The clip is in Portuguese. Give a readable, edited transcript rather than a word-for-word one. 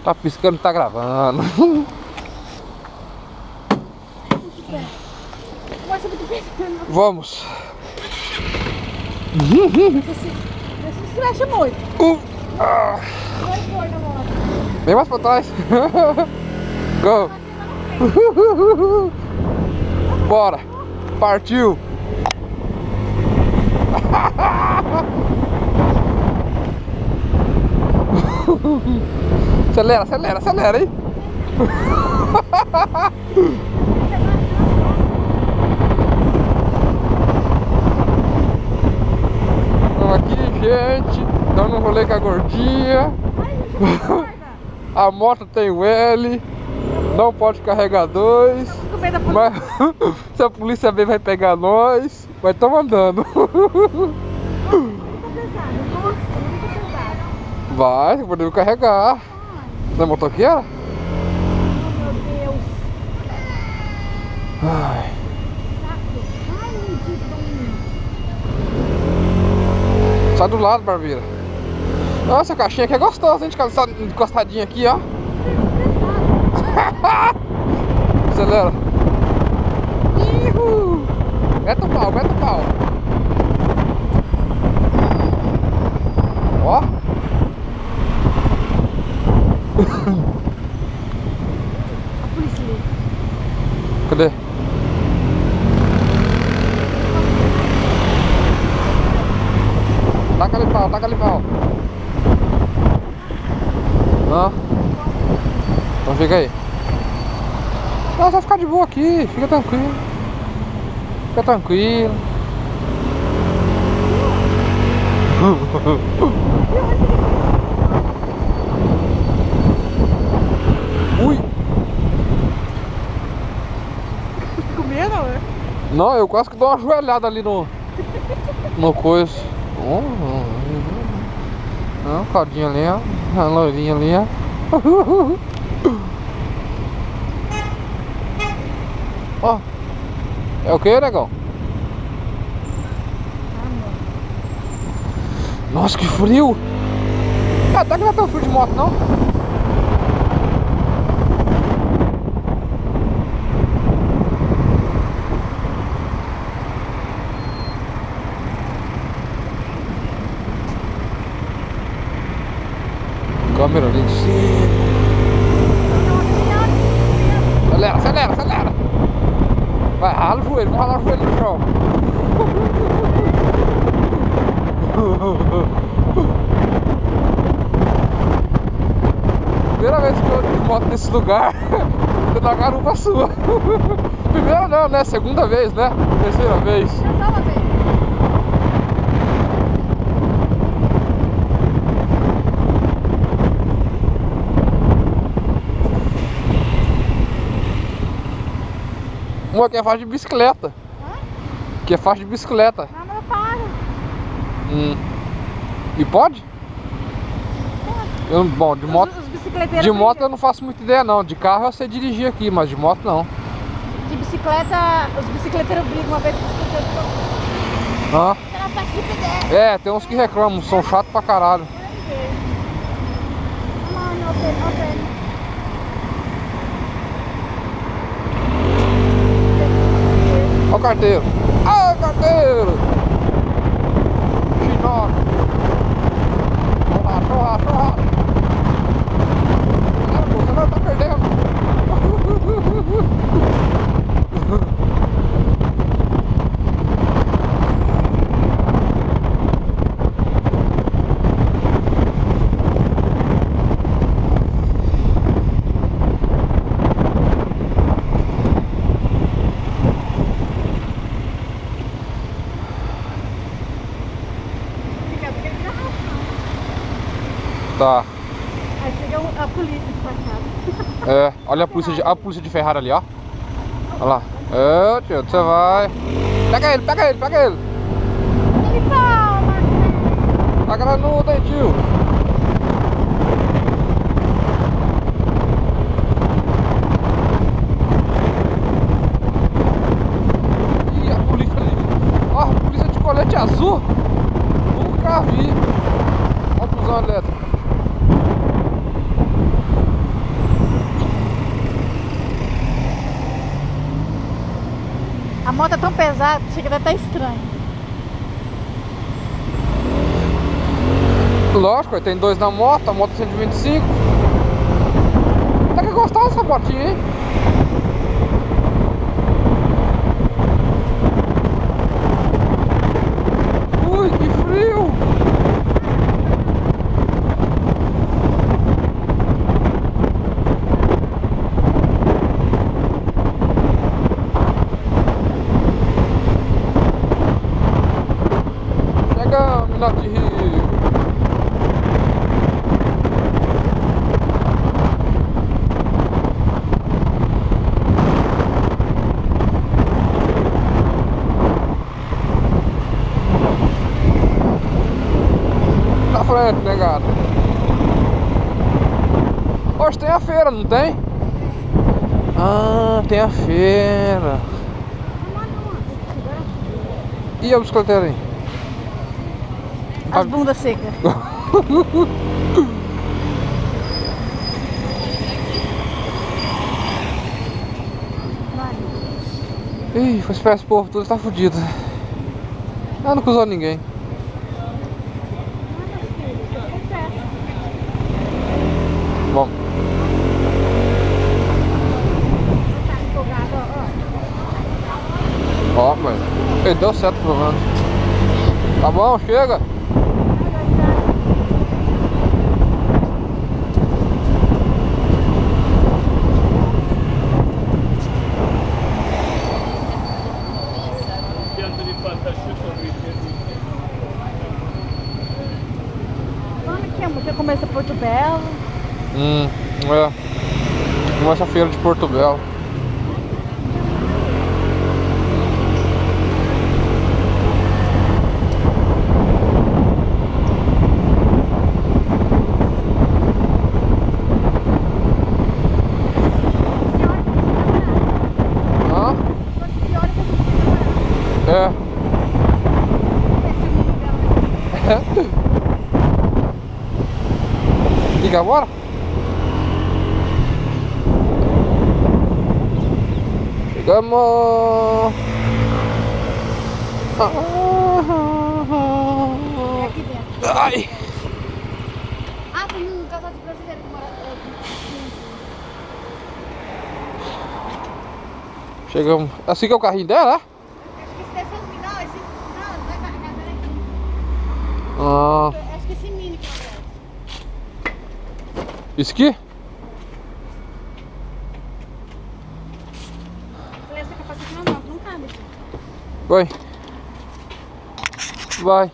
Tá piscando, tá gravando. Vamos. Se mexe muito. Vem mais pra trás. Go. Bora. Partiu. Acelera, acelera, acelera, hein? Então aqui, gente, dando um rolê com a gordinha. A moto tem o L, não pode carregar dois. Mas se a polícia ver, vai pegar nós. Mas estamos andando. Vai, podemos carregar. Não é motoqueira? Oh, meu Deus. Ai. Sai do lado, Barbeira. Nossa, a caixinha aqui é gostosa, hein? Encostadinha aqui, ó. Acelera. Ihu. Meta o pau, meta o pau. Ó. Cadê? Taca ali pau, taca ali pau. Não. Então fica aí. Não, só ficar de boa aqui, fica tranquilo. Fica tranquilo. Ui! Comer não, né? Não, eu quase que dou uma joelhada ali no coiso. Não, caldinho ali, ó. A loirinha ali, ó. Ó. É o que, negão? Nossa, que frio! Até que não é tão frio de moto, não. Câmera ali de cima. Acelera, acelera, acelera. Vai, rala o joelho, não rala o joelho no chão. Primeira vez que eu ando de moto nesse lugar, tô na garupa sua. Primeira não, né? Segunda vez, né? Terceira vez. Uma que é faixa de bicicleta. Hã? Que é faixa de bicicleta. Não, mas para. E pode? Bom, de moto. De moto eu não faço muita ideia não. De carro eu sei dirigir aqui, mas de moto não. De bicicleta, os bicicleteiros brigam uma vez com os bicicleteiros. Ah. Era faixa de pedestre. É, tem uns que reclamam, são chatos pra caralho. Mano, ok. Ó o carteiro. Ah, carteiro! Chinoca. Chorra. Você não tá perdendo. Tá. Aí chega a polícia disfarçada. É, olha a polícia de Ferrari ali, ó. Olha lá. É, tio, você vai. Pega ele. Ele palma. Tá granudo, hein, tio. Ih, a polícia ali. Ó, a polícia de colete azul. Nunca vi. Ó o busão elétrico. moto é tão pesada, chega até estranho. Lógico, tem 2 na moto, a moto é 125. Até que gostosa essa motinha, hein? Ui, que frio! Chega, Minato de Rio. Na frente, negado. Hoje tem a feira, não tem? Ah, tem a feira. E a bicicleteira aí? As bundas secas. Ih, foi esperar esse povo tudo, tá fudido. Ah, não cruzou ninguém. Bom. Ó, mas ele deu certo pelo menos. Tá bom, chega. Porque começa Porto Belo. É. Começa a feira de Porto Belo. Hã? É. Liga agora? Chegamos! É aqui dentro. Ai! Ah, tem um casal de brasileiro que mora aqui. Chegamos. Assim que é o carrinho dela, é? Acho que esse deve ser o final. Não, vai carregar aqui. Ah. Acho que esse mini que é. Isso aqui? Falei, essa capacete não cabe aqui. Vai. Vai.